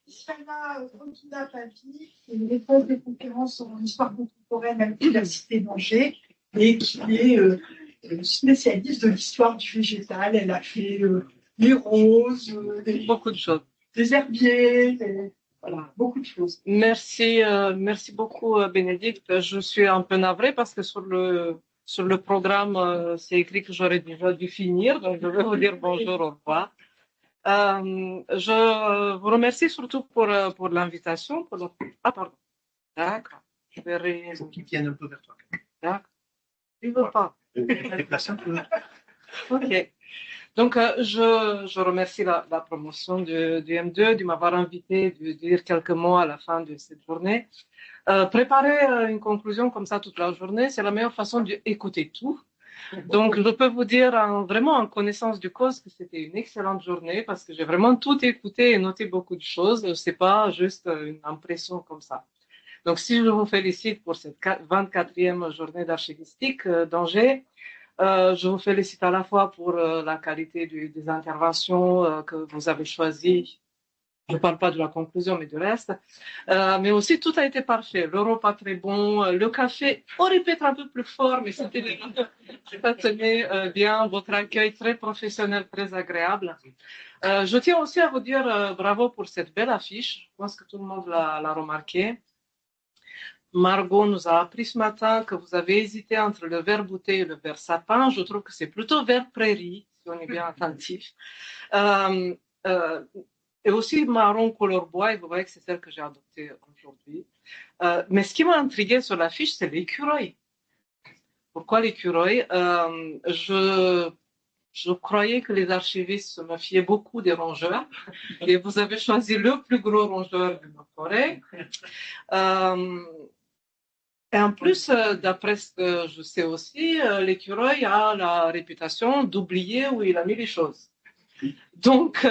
Isfana Rokina Papi, qui est une maîtresse des conférences en histoire contemporaine à l'Université d'Angers et qui est spécialiste de l'histoire du végétal. Elle a fait les roses, beaucoup de choses. des herbiers, voilà, beaucoup de choses. Merci beaucoup Bénédicte. Je suis un peu navrée parce que sur le programme, c'est écrit que j'aurais déjà dû finir, donc je vais vous dire bonjour, au revoir. Je vous remercie surtout pour l'invitation. Ah, pardon. D'accord. Je vais Faut qu'il tienne un peu vers toi. D'accord. Il veut pas. Déplace un peu. Ok. Donc, je remercie la promotion du M2 de m'avoir invité, de dire quelques mots à la fin de cette journée. Préparer une conclusion comme ça toute la journée, c'est la meilleure façon d'écouter tout. Donc, je peux vous dire vraiment en connaissance de cause que c'était une excellente journée parce que j'ai vraiment tout écouté et noté beaucoup de choses. C'est pas juste une impression comme ça. Donc, si je vous félicite pour cette 24e journée d'archivistique d'Angers, je vous félicite à la fois pour la qualité des interventions que vous avez choisies. Je ne parle pas de la conclusion, mais du reste. Mais aussi, tout a été parfait. Le repas très bon. Le café aurait pu être un peu plus fort, mais ça tenait bien. Votre accueil très professionnel, très agréable. Je tiens aussi à vous dire bravo pour cette belle affiche. Je pense que tout le monde l'a remarqué. Margot nous a appris ce matin que vous avez hésité entre le vert bouteille et le vert sapin. Je trouve que c'est plutôt vert prairie, si on est bien attentif. Et aussi marron couleur bois, et vous voyez que c'est celle que j'ai adoptée aujourd'hui. Mais ce qui m'a intrigué sur l'affiche, c'est l'écureuil. Pourquoi l'écureuil? Je croyais que les archivistes se méfiaient beaucoup des rongeurs, et vous avez choisi le plus gros rongeur de notre forêt. Et en plus, d'après ce que je sais aussi, l'écureuil a la réputation d'oublier où il a mis les choses. Donc,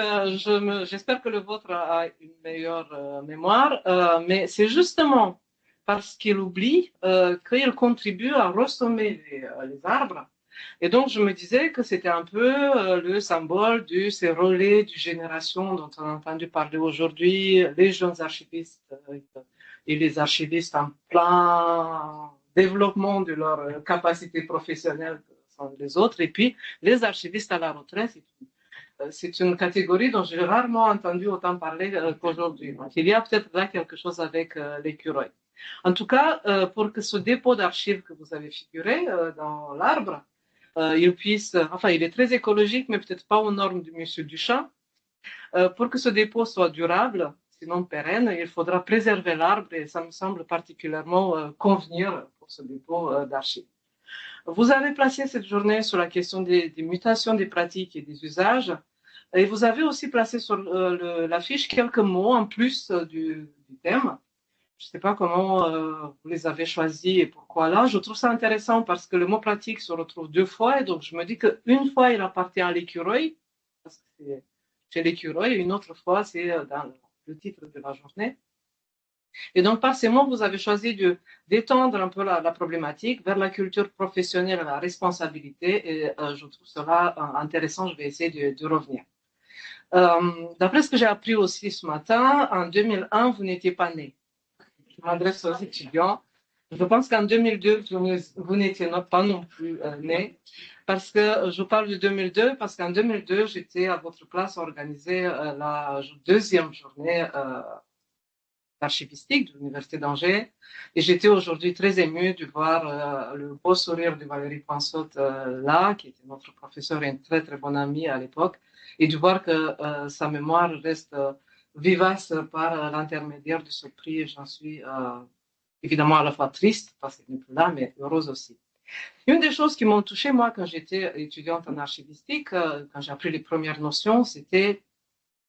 j'espère que le vôtre a une meilleure mémoire, mais c'est justement parce qu'il oublie qu'il contribue à ressommer les arbres. Et donc, je me disais que c'était un peu le symbole de ces relais de génération dont on a entendu parler aujourd'hui, les jeunes archivistes et les archivistes en plein développement de leur capacité professionnelle sont les autres, et puis les archivistes à la retraite. C'est une catégorie dont j'ai rarement entendu autant parler qu'aujourd'hui. Donc, il y a peut-être là quelque chose avec l'écureuil. En tout cas, pour que ce dépôt d'archives que vous avez figuré dans l'arbre, il puisse, enfin, il est très écologique, mais peut-être pas aux normes du monsieur Duchamp. Pour que ce dépôt soit durable, sinon pérenne, il faudra préserver l'arbre et ça me semble particulièrement convenir pour ce dépôt d'archives. Vous avez placé cette journée sur la question des mutations des pratiques et des usages. Et vous avez aussi placé sur l'affiche quelques mots en plus du thème. Je ne sais pas comment vous les avez choisis et pourquoi là. Je trouve ça intéressant parce que le mot pratique se retrouve deux fois. Et donc, je me dis qu'une fois, il appartient à l'écureuil, parce que c'est chez l'écureuil, et une autre fois, c'est dans le titre de la journée. Et donc, par ces mots, vous avez choisi d'étendre un peu la problématique vers la culture professionnelle et la responsabilité. Et je trouve cela intéressant. Je vais essayer de revenir. D'après ce que j'ai appris aussi ce matin, en 2001, vous n'étiez pas né. Je m'adresse aux étudiants. Je pense qu'en 2002, vous n'étiez pas non plus né. Parce que je parle de 2002, parce qu'en 2002, j'étais à votre place à organiser la deuxième journée archivistique de l'Université d'Angers. Et j'étais aujourd'hui très émue de voir le beau sourire de Valérie Poinçot là, qui était notre professeure et une très très bonne amie à l'époque, et de voir que sa mémoire reste vivace par l'intermédiaire de ce prix. Et j'en suis évidemment à la fois triste parce qu'elle n'est plus là, mais heureuse aussi. Une des choses qui m'ont touchée, moi, quand j'étais étudiante en archivistique, quand j'ai appris les premières notions, c'était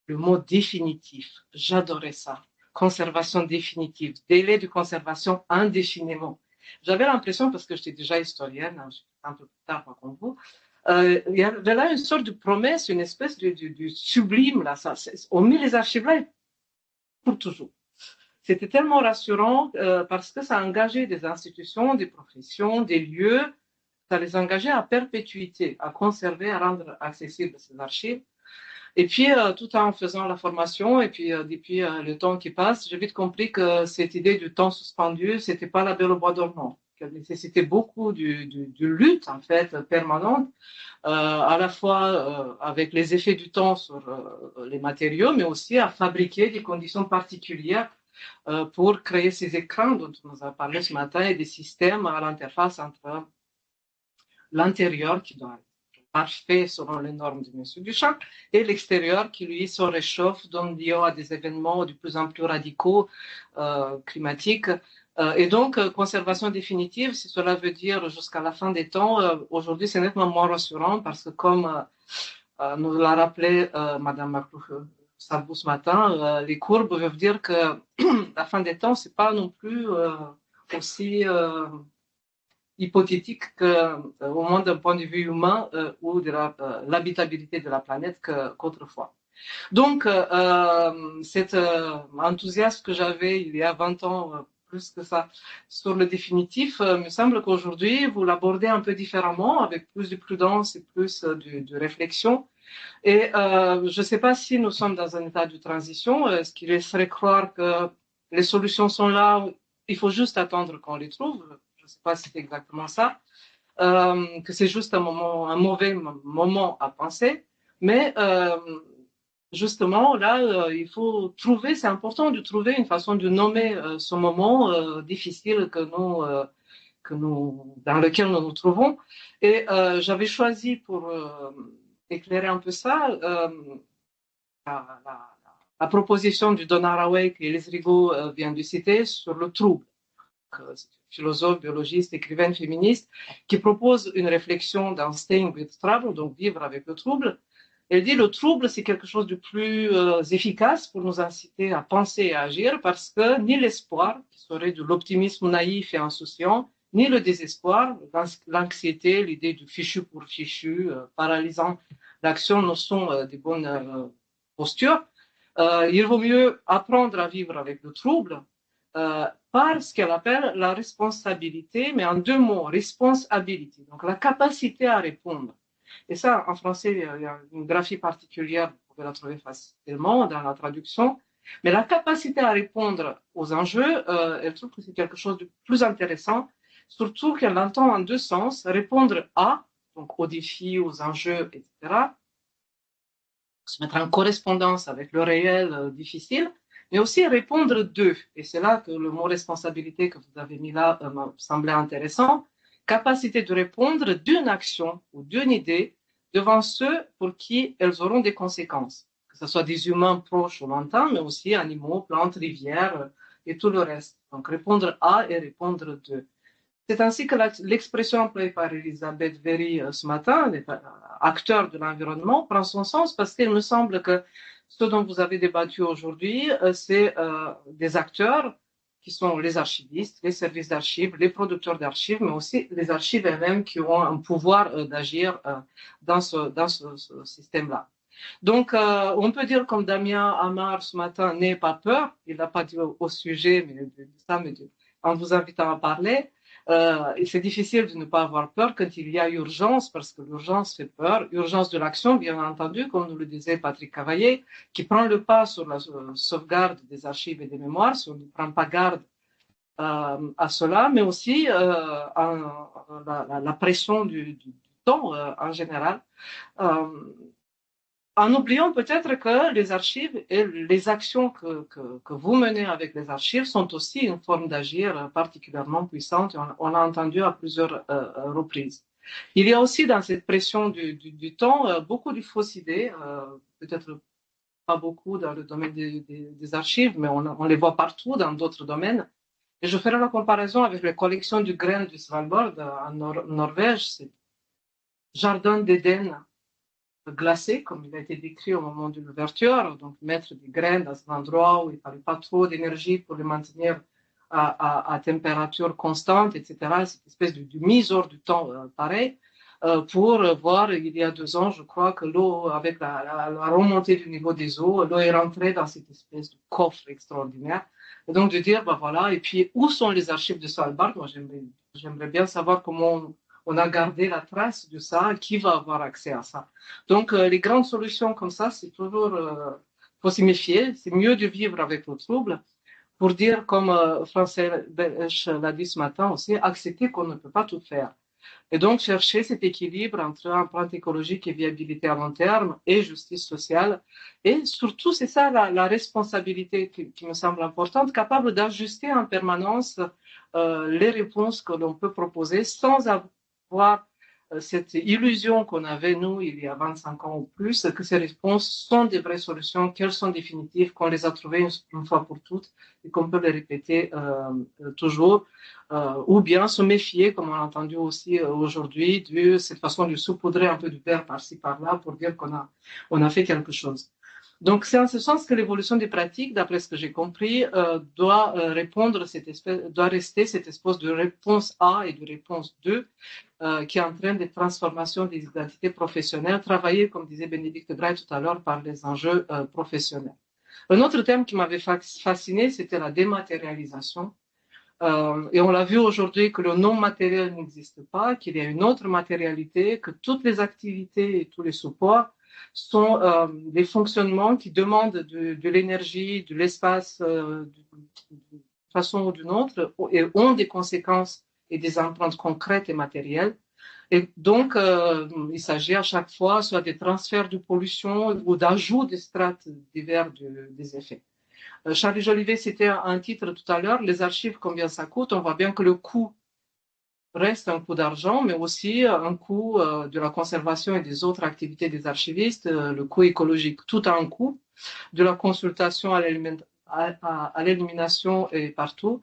le mot définitif. J'adorais ça. Conservation définitive, délai de conservation indéfiniment. J'avais l'impression, parce que j'étais déjà historienne, hein, un peu plus tard comme vous, il y avait là une sorte de promesse, une espèce de sublime, là, ça, on met les archives là pour toujours. C'était tellement rassurant parce que ça engageait des institutions, des professions, des lieux, ça les engageait à perpétuité, à conserver, à rendre accessibles ces archives. Et puis, tout en faisant la formation, et puis depuis le temps qui passe, j'ai vite compris que cette idée du temps suspendu, c'était pas la Belle au bois dormant, qu'elle nécessitait beaucoup de lutte, en fait, permanente, à la fois avec les effets du temps sur les matériaux, mais aussi à fabriquer des conditions particulières pour créer ces écrans dont on nous a parlé ce matin et des systèmes à l'interface entre l'intérieur qui doit être parfait selon les normes de Monsieur Duchamp et l'extérieur qui lui se réchauffe, donne lieu à des événements de plus en plus radicaux climatiques. Et donc, conservation définitive, si cela veut dire jusqu'à la fin des temps, aujourd'hui c'est nettement moins rassurant parce que comme nous l'a rappelé Madame Maclou-Sabou ce matin, les courbes veulent dire que la fin des temps, c'est pas non plus aussi hypothétique au moins d'un point de vue humain ou de l'habitabilité de la planète qu'autrefois. Donc, cet enthousiasme que j'avais il y a 20 ans, plus que ça, sur le définitif, me semble qu'aujourd'hui, vous l'abordez un peu différemment, avec plus de prudence et plus de réflexion. Et je ne sais pas si nous sommes dans un état de transition, ce qui laisserait croire que les solutions sont là, il faut juste attendre qu'on les trouve. Je ne sais pas si c'est exactement ça, que c'est juste un mauvais moment à penser, mais justement là, il faut trouver, c'est important de trouver une façon de nommer ce moment difficile dans lequel nous nous trouvons. Et j'avais choisi pour éclairer un peu ça la proposition du Donna Haraway qu'Élise Rigaud vient de citer sur le trouble. Philosophe, biologiste, écrivaine féministe, qui propose une réflexion dans Staying with Trouble, donc vivre avec le trouble. Elle dit le trouble, c'est quelque chose de plus efficace pour nous inciter à penser et à agir parce que ni l'espoir, qui serait de l'optimisme naïf et insouciant, ni le désespoir, l'anxiété, l'idée du fichu pour fichu, paralysant l'action ne sont des bonnes postures. Il vaut mieux apprendre à vivre avec le trouble par ce qu'elle appelle la responsabilité, mais en deux mots, responsibility, donc la capacité à répondre. Et ça, en français, il y a une graphie particulière, vous pouvez la trouver facilement dans la traduction, mais la capacité à répondre aux enjeux, elle trouve que c'est quelque chose de plus intéressant, surtout qu'elle l'entend en deux sens, répondre à, donc aux défis, aux enjeux, etc., se mettre en correspondance avec le réel difficile, mais aussi répondre d'eux. Et c'est là que le mot responsabilité que vous avez mis là me semblait intéressant. Capacité de répondre d'une action ou d'une idée devant ceux pour qui elles auront des conséquences. Que ce soit des humains proches ou lointains, mais aussi animaux, plantes, rivières et tout le reste. Donc répondre à et répondre d'eux. C'est ainsi que l'expression employée par Elisabeth Véry ce matin, acteur de l'environnement, prend son sens parce qu'il me semble que ce dont vous avez débattu aujourd'hui, c'est des acteurs qui sont les archivistes, les services d'archives, les producteurs d'archives, mais aussi les archives elles-mêmes qui ont un pouvoir d'agir dans ce système-là. Donc, on peut dire comme Damien Amar ce matin, n'ayez pas peur, il n'a pas dit au sujet mais de ça, mais en vous invitant à parler. Et c'est difficile de ne pas avoir peur quand il y a urgence, parce que l'urgence fait peur. Urgence de l'action, bien entendu, comme nous le disait Patrick Cavaillé, qui prend le pas sur la sauvegarde des archives et des mémoires, si on ne prend pas garde à cela, mais aussi la pression du temps en général. En oubliant peut-être que les archives et les actions que vous menez avec les archives sont aussi une forme d'agir particulièrement puissante. On l'a entendu à plusieurs reprises. Il y a aussi dans cette pression du temps beaucoup de fausses idées, peut-être pas beaucoup dans le domaine des archives, mais on les voit partout dans d'autres domaines. Et je ferai la comparaison avec les collections du grain du Svalbard en Norvège, c'est jardin d'Éden glacé, comme il a été décrit au moment de l'ouverture, donc mettre des graines dans un endroit où il n'y avait pas trop d'énergie pour les maintenir à température constante, etc. Cette espèce de mise hors du temps pareil, pour voir, il y a 2 ans, je crois, que l'eau, avec la remontée du niveau des eaux, l'eau est rentrée dans cette espèce de coffre extraordinaire. Et donc de dire, ben voilà, et puis où sont les archives de Svalbard? Moi, j'aimerais bien savoir comment on a gardé la trace de ça, qui va avoir accès à ça. Donc, les grandes solutions comme ça, c'est toujours, faut s'y méfier, c'est mieux de vivre avec le trouble, pour dire, comme François Belch l'a dit ce matin aussi, accepter qu'on ne peut pas tout faire. Et donc, chercher cet équilibre entre empreinte écologique et viabilité à long terme et justice sociale. Et surtout, c'est ça la responsabilité qui me semble importante, capable d'ajuster en permanence les réponses que l'on peut proposer sans avoir cette illusion qu'on avait, nous, il y a 25 ans ou plus, que ces réponses sont des vraies solutions, qu'elles sont définitives, qu'on les a trouvées une fois pour toutes et qu'on peut les répéter toujours. Ou bien se méfier, comme on a entendu aussi aujourd'hui, de cette façon de saupoudrer un peu du beurre par-ci par-là pour dire on a fait quelque chose. Donc c'est en ce sens que l'évolution des pratiques, d'après ce que j'ai compris, doit doit rester cette espèce de réponse A et de réponse 2 qui entraîne des transformations des identités professionnelles, travaillées, comme disait Bénédicte Gray tout à l'heure, par les enjeux professionnels. Un autre thème qui m'avait fasciné, c'était la dématérialisation. Et on l'a vu aujourd'hui que le non matériel n'existe pas, qu'il y a une autre matérialité, que toutes les activités et tous les supports sont des fonctionnements qui demandent de l'énergie, de l'espace, d'une façon ou d'une autre, et ont des conséquences et des empreintes concrètes et matérielles. Et donc, il s'agit à chaque fois soit des transferts de pollution ou d'ajout des strates divers des effets. Charlie Jolivet citait un titre tout à l'heure, les archives, combien ça coûte. On voit bien que le coût reste un coût d'argent, mais aussi un coût de la conservation et des autres activités des archivistes, le coût écologique, tout a un coût, de la consultation à l'élimination et partout.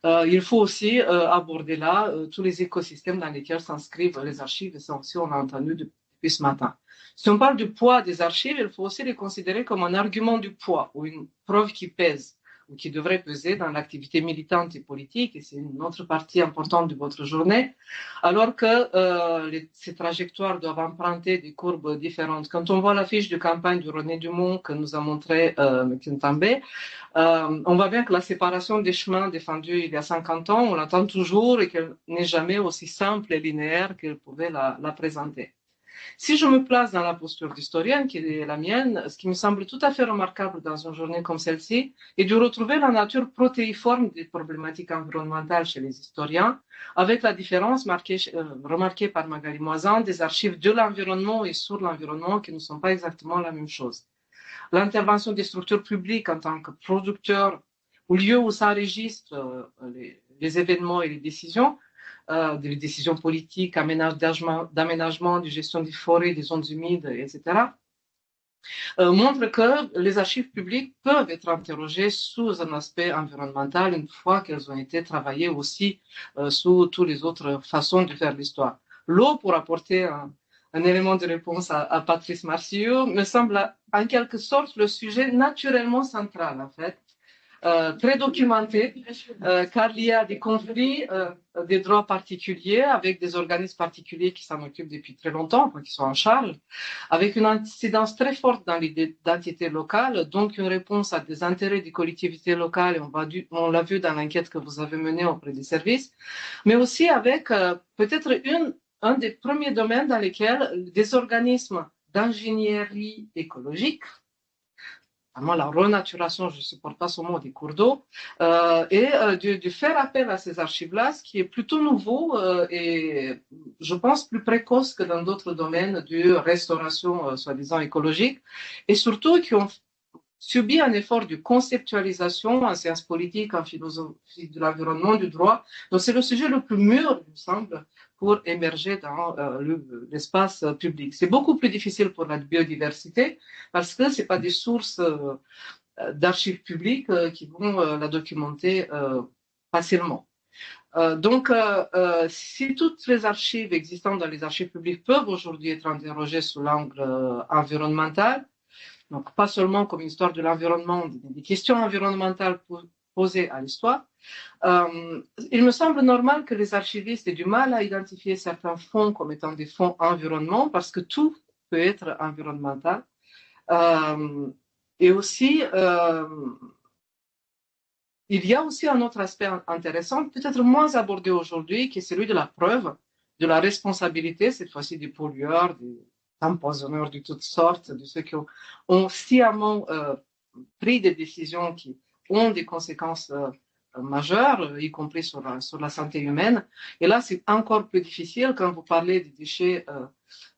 Il faut aussi aborder là tous les écosystèmes dans lesquels s'inscrivent les archives, et ça aussi on a entendu depuis ce matin. Si on parle du poids des archives, il faut aussi les considérer comme un argument du poids ou une preuve qui pèse ou qui devrait peser dans l'activité militante et politique, et c'est une autre partie importante de votre journée, alors que ces trajectoires doivent emprunter des courbes différentes. Quand on voit la fiche de campagne de René Dumont que nous a montré Kintambe, on voit bien que la séparation des chemins défendus il y a 50 ans, on l'attend toujours et qu'elle n'est jamais aussi simple et linéaire qu'elle pouvait la présenter. Si je me place dans la posture d'historienne, qui est la mienne, ce qui me semble tout à fait remarquable dans une journée comme celle-ci, est de retrouver la nature protéiforme des problématiques environnementales chez les historiens, avec la différence remarquée par Magali Moisan des archives de l'environnement et sur l'environnement qui ne sont pas exactement la même chose. L'intervention des structures publiques en tant que producteurs, au lieu où ça enregistre les événements et les décisions, des décisions politiques, d'aménagement, de gestion des forêts, des zones humides, etc., montre que les archives publiques peuvent être interrogées sous un aspect environnemental une fois qu'elles ont été travaillées aussi sous toutes les autres façons de faire l'histoire. L'eau, pour apporter un élément de réponse à Patrice Marciou, me semble en quelque sorte le sujet naturellement central, en fait. Très documenté, car il y a des conflits des droits particuliers avec des organismes particuliers qui s'en occupent depuis très longtemps, qui sont en charge, avec une incidence très forte dans l'identité locale, donc une réponse à des intérêts des collectivités locales, et on l'a vu dans l'enquête que vous avez menée auprès des services, mais aussi avec peut-être un des premiers domaines dans lesquels des organismes d'ingénierie écologique, la renaturation, je ne supporte pas ce mot, des cours d'eau, et de faire appel à ces archives-là, ce qui est plutôt nouveau et je pense plus précoce que dans d'autres domaines de restauration soi-disant écologique, et surtout qui ont subi un effort de conceptualisation en sciences politiques, en philosophie de l'environnement, du droit. Donc c'est le sujet le plus mûr, il me semble, pour émerger dans l'espace public. C'est beaucoup plus difficile pour la biodiversité parce que c'est pas des sources d'archives publiques qui vont la documenter facilement. Donc, si toutes les archives existantes dans les archives publiques peuvent aujourd'hui être interrogées sous l'angle environnemental, donc pas seulement comme une histoire de l'environnement, des questions environnementales posées à l'histoire, il me semble normal que les archivistes aient du mal à identifier certains fonds comme étant des fonds environnement parce que tout peut être environnemental. Et aussi, il y a aussi un autre aspect intéressant, peut-être moins abordé aujourd'hui, qui est celui de la preuve, de la responsabilité, cette fois-ci des pollueurs, des empoisonneurs de toutes sortes, de ceux qui ont sciemment pris des décisions qui ont des conséquences majeures, y compris sur la santé humaine. Et là, c'est encore plus difficile quand vous parlez des déchets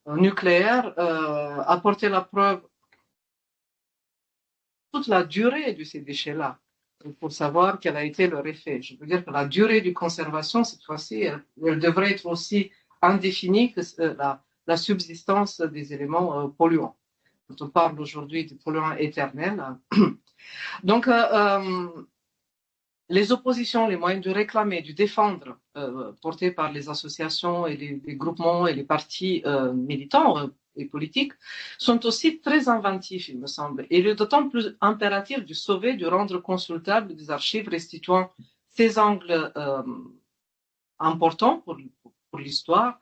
nucléaires, apporter la preuve toute la durée de ces déchets-là pour savoir quel a été leur effet. Je veux dire que la durée de conservation, cette fois-ci, elle devrait être aussi indéfinie que la subsistance des éléments polluants. Quand on parle aujourd'hui de polluants éternels. Donc, les oppositions, les moyens de réclamer, de défendre, portés par les associations et les groupements et les partis militants et politiques, sont aussi très inventifs, il me semble. Et il est d'autant plus impératif de sauver, de rendre consultables des archives restituant ces angles importants pour l'histoire.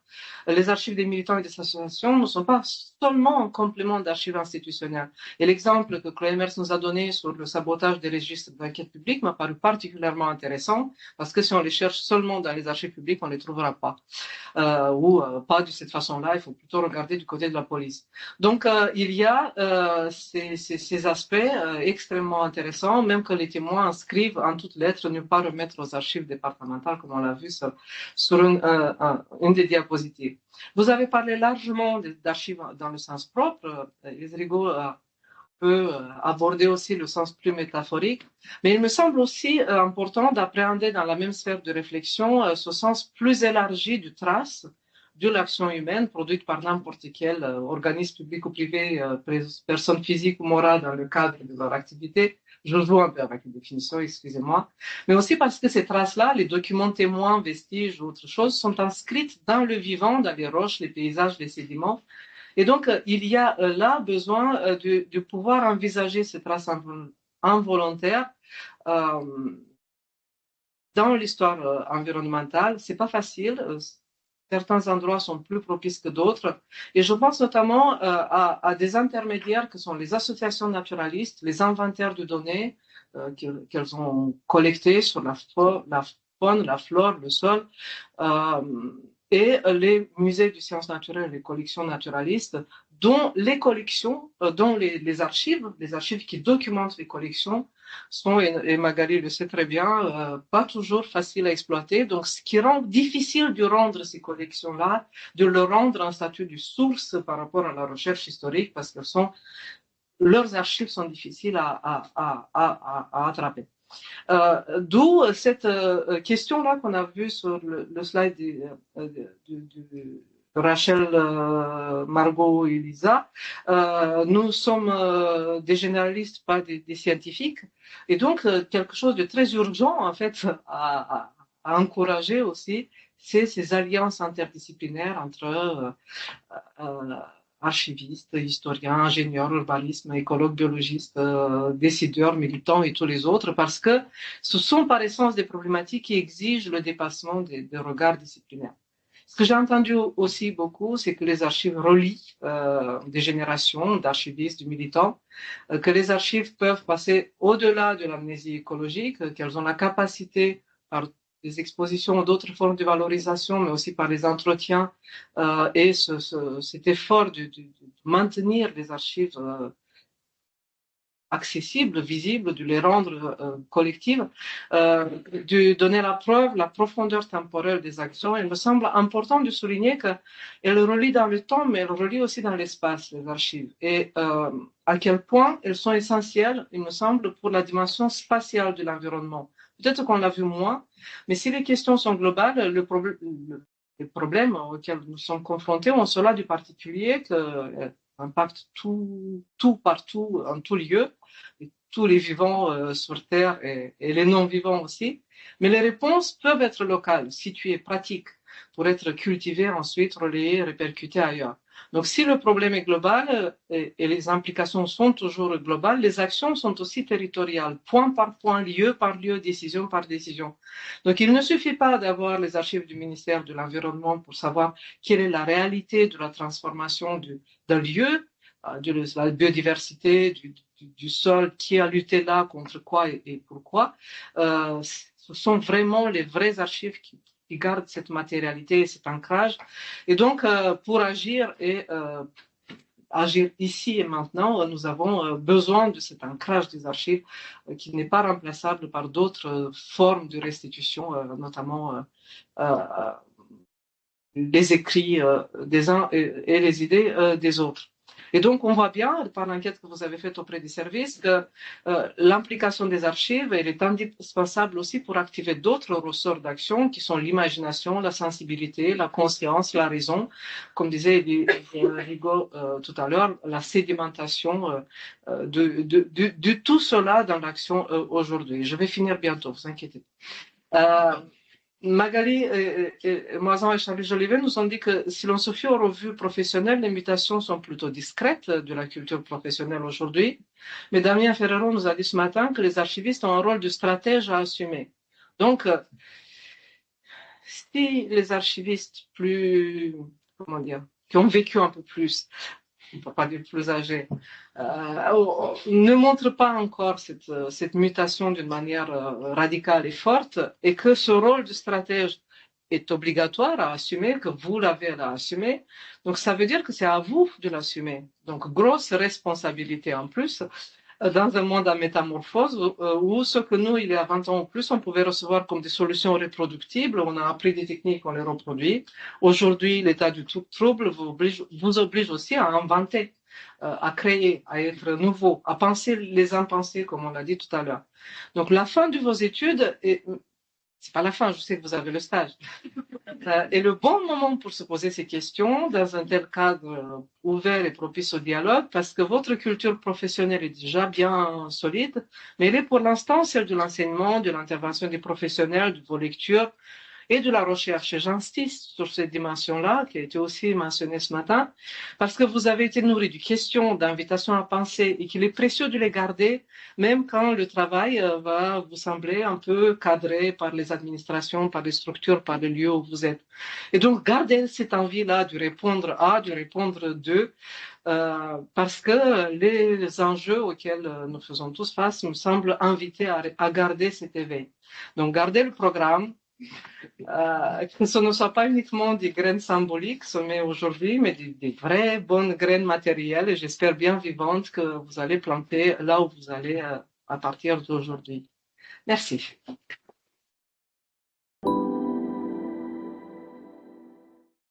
Les archives des militants et des associations ne sont pas seulement un complément d'archives institutionnelles. Et l'exemple que Chloé Mers nous a donné sur le sabotage des registres d'enquête publique m'a paru particulièrement intéressant, parce que si on les cherche seulement dans les archives publiques, on ne les trouvera pas. Ou pas de cette façon-là, il faut plutôt regarder du côté de la police. Donc, il y a ces aspects extrêmement intéressants, même que les témoins inscrivent en toutes lettres ne pas remettre aux archives départementales, comme on l'a vu sur une des diapositives. Vous avez parlé largement d'archives dans le sens propre. Elise Rigaud peut aborder aussi le sens plus métaphorique, mais il me semble aussi important d'appréhender dans la même sphère de réflexion ce sens plus élargi du trace de l'action humaine produite par n'importe quel organisme public ou privé, personne physique ou morale dans le cadre de leur activité. Je joue un peu avec les définitions, excusez-moi. Mais aussi parce que ces traces-là, les documents témoins, vestiges ou autres choses, sont inscrites dans le vivant, dans les roches, les paysages, les sédiments. Et donc, il y a là besoin de pouvoir envisager ces traces involontaires dans l'histoire environnementale. C'est pas facile. Certains endroits sont plus propices que d'autres. Et je pense notamment à des intermédiaires que sont les associations naturalistes, les inventaires de données qu'elles ont collectés sur la faune, la flore, le sol, et les musées de sciences naturelles, les collections naturalistes, dont les collections, dont les archives qui documentent les collections sont, et Magali le sait très bien, pas toujours faciles à exploiter. Donc, ce qui rend difficile de rendre ces collections-là, de leur rendre un statut de source par rapport à la recherche historique, parce que leurs archives sont difficiles à attraper. D'où cette question-là qu'on a vue sur le slide de Rachel, Margot et Lisa. Nous sommes des généralistes, pas des scientifiques, et donc quelque chose de très urgent en fait à encourager aussi, c'est ces alliances interdisciplinaires entre archivistes, historiens, ingénieurs, urbanistes, écologues, biologistes, décideurs, militants et tous les autres, parce que ce sont par essence des problématiques qui exigent le dépassement des regards disciplinaires. Ce que j'ai entendu aussi beaucoup, c'est que les archives relient des générations d'archivistes, de militants, que les archives peuvent passer au-delà de l'amnésie écologique, qu'elles ont la capacité, par des expositions, d'autres formes de valorisation, mais aussi par les entretiens et cet effort de maintenir les archives accessibles, visibles, de les rendre collectives, de donner la preuve, la profondeur temporelle des actions. Il me semble important de souligner qu'elles relient dans le temps, mais elles relient aussi dans l'espace, les archives. Et à quel point elles sont essentielles, il me semble, pour la dimension spatiale de l'environnement. Peut-être qu'on l'a vu moins, mais si les questions sont globales, les problèmes auxquels nous sommes confrontés ont cela du particulier que impacte tout partout, en tout lieu, et tous les vivants sur Terre et les non-vivants aussi. Mais les réponses peuvent être locales, situées, pratiques, pour être cultivées, ensuite relayées, répercutées ailleurs. Donc, si le problème est global et les implications sont toujours globales, les actions sont aussi territoriales, point par point, lieu par lieu, décision par décision. Donc, il ne suffit pas d'avoir les archives du ministère de l'Environnement pour savoir quelle est la réalité de la transformation d'un lieu, de la biodiversité, du sol, qui a lutté là contre quoi et pourquoi. Ce sont vraiment les vraies archives qui gardent cette matérialité, cet ancrage. Et donc, pour agir agir ici et maintenant, nous avons besoin de cet ancrage des archives qui n'est pas remplaçable par d'autres formes de restitution, notamment les écrits des uns et les idées des autres. Et donc, on voit bien, par l'enquête que vous avez faite auprès des services, que l'implication des archives, elle est indispensable aussi pour activer d'autres ressorts d'action qui sont l'imagination, la sensibilité, la conscience, la raison. Comme disait Rigaud tout à l'heure, la sédimentation de tout cela dans l'action aujourd'hui. Je vais finir bientôt, vous inquiétez pas. Magali Moisan et Charlie Jolivet nous ont dit que si l'on se fie aux revues professionnelles, les mutations sont plutôt discrètes de la culture professionnelle aujourd'hui. Mais Damien Ferrero nous a dit ce matin que les archivistes ont un rôle de stratège à assumer. Donc, si les archivistes qui ont vécu un peu plus, on ne peut pas dire plus âgés, ne montrent pas encore cette mutation d'une manière radicale et forte, et que ce rôle de stratège est obligatoire à assumer, que vous l'avez à assumer. Donc ça veut dire que c'est à vous de l'assumer. Donc grosse responsabilité en plus dans un monde en métamorphose où ce que nous, il y a 20 ans ou plus, on pouvait recevoir comme des solutions reproductibles, on a appris des techniques, on les reproduit. Aujourd'hui, l'état du trouble vous oblige aussi à inventer, à créer, à être nouveau, à penser les impensés, comme on l'a dit tout à l'heure. Donc la fin de vos études, c'est pas la fin, je sais que vous avez le stage, est le bon moment pour se poser ces questions dans un tel cadre ouvert et propice au dialogue, parce que votre culture professionnelle est déjà bien solide, mais elle est pour l'instant celle de l'enseignement, de l'intervention des professionnels, de vos lectures et de la recherche. Et j'insiste sur cette dimension-là, qui a été aussi mentionnée ce matin, parce que vous avez été nourri de questions, d'invitations à penser, et qu'il est précieux de les garder, même quand le travail va vous sembler un peu cadré par les administrations, par les structures, par les lieux où vous êtes. Et donc, gardez cette envie-là de répondre à, de répondre de, parce que les enjeux auxquels nous faisons tous face me semblent invités à garder cet éveil. Donc, gardez le programme, que ce ne soit pas uniquement des graines symboliques semées aujourd'hui, mais des vraies bonnes graines matérielles, et j'espère bien vivantes, que vous allez planter là où vous allez à partir d'aujourd'hui. Merci.